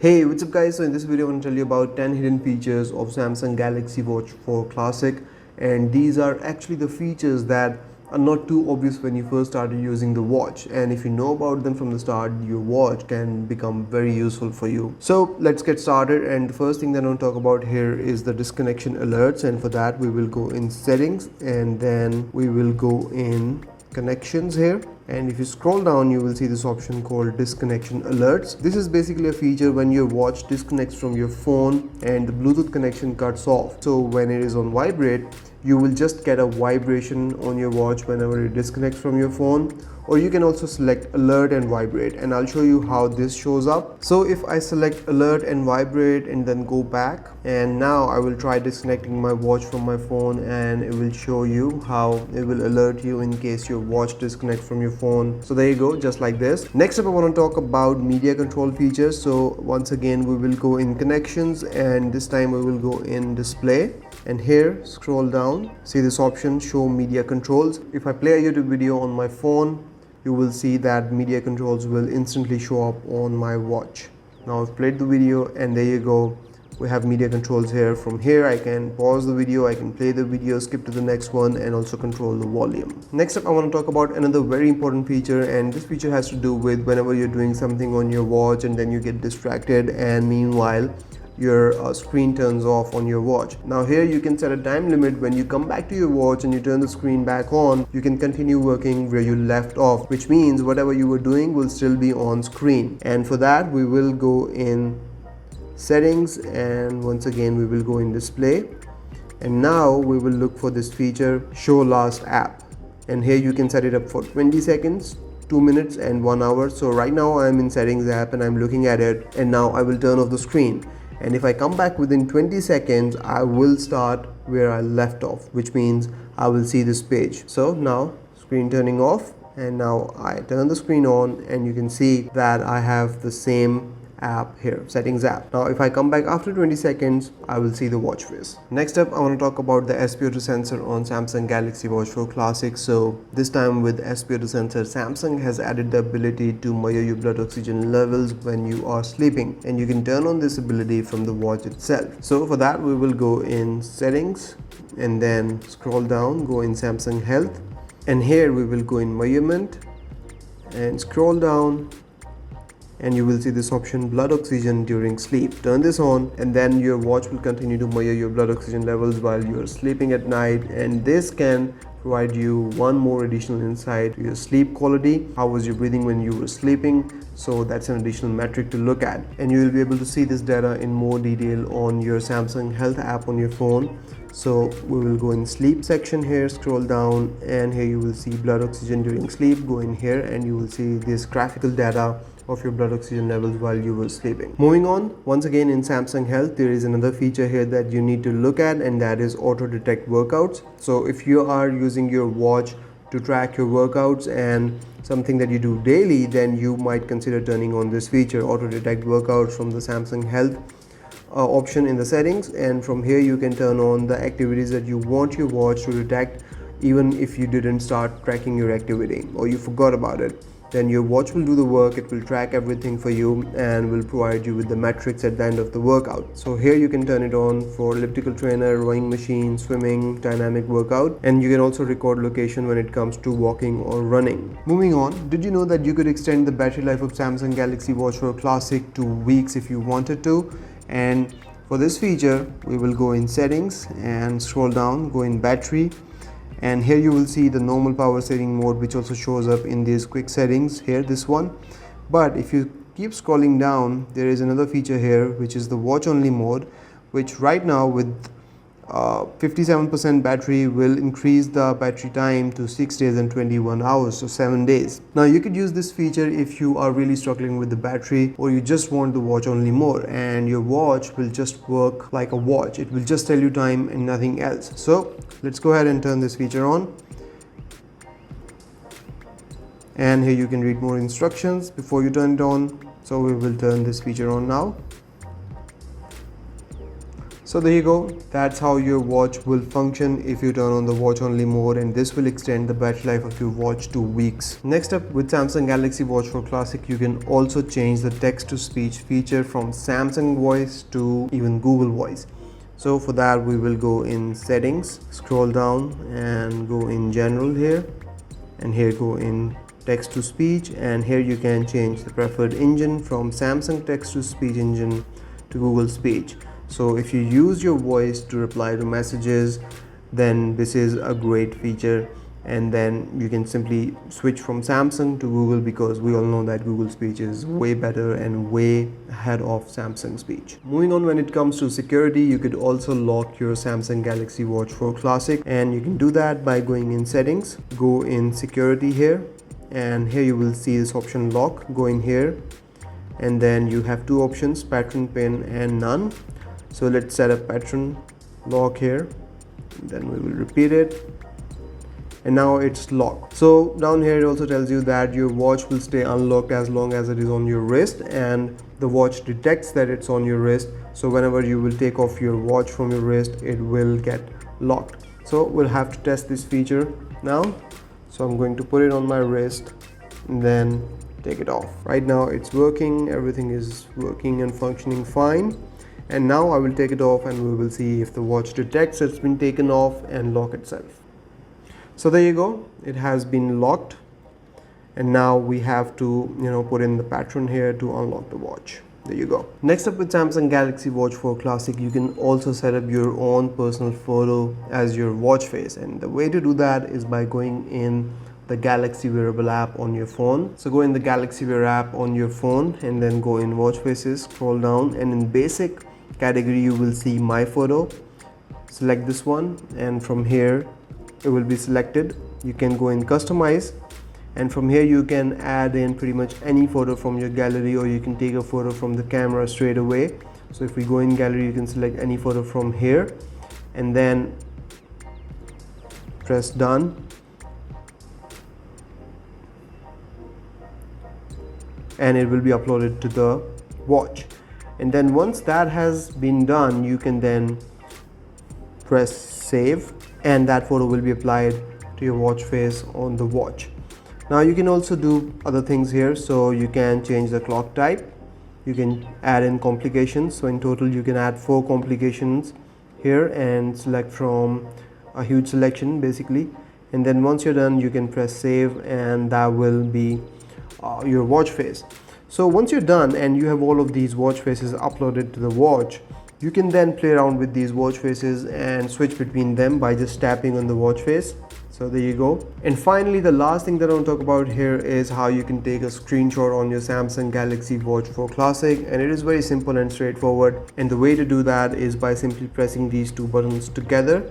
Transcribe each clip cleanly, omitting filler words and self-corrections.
Hey, what's up guys? So in this video I want to tell you about 10 hidden features of Samsung Galaxy Watch 4 Classic, and these are actually the features that are not too obvious when you first started using the watch, and if you know about them from the start, your watch can become very useful for you. So let's get started, and the first thing that I want to talk about here is the disconnection alerts, and for that we will go in settings and then we will go in connections here, and if you scroll down you will see this option called disconnection alerts. This is basically a feature when your watch disconnects from your phone and the Bluetooth connection cuts off. So when it is on vibrate, you will just get a vibration on your watch whenever it disconnects from your phone, or you can also select alert and vibrate, and I'll show you how this shows up. So if I select alert and vibrate and then go back, and now I will try disconnecting my watch from my phone, and it will show you how it will alert you in case your watch disconnects from your phone. So there you go, just like this. Next up I want to talk about media control features. So once again we will go in connections, and this time we will go in display, and here scroll down, see this option show media controls. If I play a YouTube video on my phone, you will see that media controls will instantly show up on my watch. Now I've played the video, and there you go, we have media controls here. From here I can pause the video, I can play the video, skip to the next one, and also control the volume. Next up I want to talk about another very important feature, and this feature has to do with whenever you're doing something on your watch and then you get distracted, and meanwhile your screen turns off on your watch. Now here you can set a time limit. When you come back to your watch and you turn the screen back on, you can continue working where you left off, which means whatever you were doing will still be on screen. And for that we will go in settings, and once again we will go in display, and now we will look for this feature show last app, and here you can set it up for 20 seconds, 2 minutes and 1 hour. So right now I am in settings app and I'm looking at it, and now I will turn off the screen, and if I come back within 20 seconds I will start where I left off, which means I will see this page. So now screen turning off, and now I turn the screen on, and you can see that I have the same app here, settings app. Now if I come back after 20 seconds, I will see the watch face. Next up I want to talk about the SpO2 sensor on Samsung Galaxy Watch 4 Classic. So this time with SpO2 sensor, Samsung has added the ability to measure your blood oxygen levels when you are sleeping, and you can turn on this ability from the watch itself. So for that we will go in settings and then scroll down, go in Samsung Health, and here we will go in measurement and scroll down, and you will see this option blood oxygen during sleep. Turn this on, and then your watch will continue to measure your blood oxygen levels while you are sleeping at night, and this can provide you one more additional insight to your sleep quality. How was your breathing when you were sleeping? So that's an additional metric to look at, and you will be able to see this data in more detail on your Samsung Health app on your phone. So we will go in sleep section here, scroll down, and here you will see blood oxygen during sleep. Go in here and you will see this graphical data of your blood oxygen levels while you were sleeping. Moving on, once again in Samsung Health there is another feature here that you need to look at, and that is auto detect workouts. So if you are using your watch to track your workouts and something that you do daily, then you might consider turning on this feature, auto detect workouts, from the Samsung Health option in the settings. And from here you can turn on the activities that you want your watch to detect, even if you didn't start tracking your activity or you forgot about it. Then your watch will do the work, it will track everything for you and will provide you with the metrics at the end of the workout. So here you can turn it on for elliptical trainer, rowing machine, swimming, dynamic workout, and you can also record location when it comes to walking or running. Moving on, did you know that you could extend the battery life of Samsung Galaxy Watch 4 Classic to weeks if you wanted to? And for this feature we will go in settings and scroll down, go in battery, and here you will see the normal power saving mode, which also shows up in these quick settings here, this one. But if you keep scrolling down, there is another feature here, which is the watch only mode, which right now with 57% battery will increase the battery time to 6 days and 21 hours, so 7 days. Now you could use this feature if you are really struggling with the battery, or you just want the watch only mode, and your watch will just work like a watch. It will just tell you time and nothing else. So let's go ahead and turn this feature on, and here you can read more instructions before you turn it on. So we will turn this feature on now. So there you go, that's how your watch will function if you turn on the watch only mode, and this will extend the battery life of your watch to weeks. Next up, with Samsung Galaxy Watch 4 Classic, you can also change the text to speech feature from Samsung Voice to even Google Voice. So for that, we will go in settings, scroll down and go in general here, and here go in text to speech, and here you can change the preferred engine from Samsung text to speech engine to Google Speech. So if you use your voice to reply to messages, then this is a great feature, and then you can simply switch from Samsung to Google, because we all know that Google Speech is way better and way ahead of Samsung Speech. Moving on, when it comes to security, you could also lock your Samsung Galaxy Watch 4 Classic, and you can do that by going in settings, go in security here, and here you will see this option lock. Go in here, and then you have two options, patron, pin and none. So let's set up patron lock here, then we will repeat it, and now it's locked. So down here it also tells you that your watch will stay unlocked as long as it is on your wrist, and the watch detects that it's on your wrist, so whenever you will take off your watch from your wrist, it will get locked. So we'll have to test this feature now. So I'm going to put it on my wrist and then take it off. Right now it's working, everything is working and functioning fine. And now I will take it off, and we will see if the watch detects it's been taken off and lock itself. So there you go, it has been locked, and now we have to put in the patron here to unlock the watch. There you go. Next up, with Samsung Galaxy Watch 4 Classic, you can also set up your own personal photo as your watch face, and the way to do that is by going in the Galaxy Wearable app on your phone. So go in the Galaxy Wear app on your phone, and then go in watch faces, scroll down, and in basic category you will see my photo. Select this one, and from here it will be selected. You can go in customize, and from here you can add in pretty much any photo from your gallery, or you can take a photo from the camera straight away. So if we go in gallery, you can select any photo from here, and then press done, and it will be uploaded to the watch. And then once that has been done, you can then press save, and that photo will be applied to your watch face on the watch. Now you can also do other things here. So you can change the clock type, you can add in complications. So in total you can add 4 complications here and select from a huge selection basically. And then once you're done, you can press save, and that will be your watch face. So once you're done and you have all of these watch faces uploaded to the watch, you can then play around with these watch faces and switch between them by just tapping on the watch face. So there you go. And finally, the last thing that I want to talk about here is how you can take a screenshot on your Samsung Galaxy Watch 4 Classic, and it is very simple and straightforward. And the way to do that is by simply pressing these two buttons together.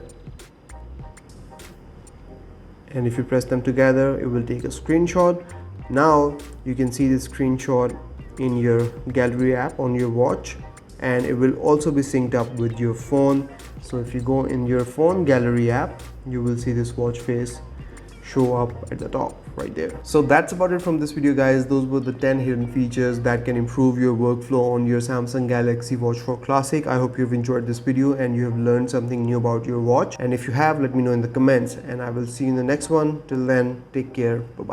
And if you press them together, it will take a screenshot. Now you can see the screenshot in your gallery app on your watch, and it will also be synced up with your phone. So if you go in your phone gallery app, you will see this watch face show up at the top right there. So that's about it from this video, guys. Those were the 10 hidden features that can improve your workflow on your Samsung Galaxy Watch 4 Classic. I hope you've enjoyed this video and you have learned something new about your watch, and if you have, let me know in the comments, and I will see you in the next one. Till then, take care. Bye bye.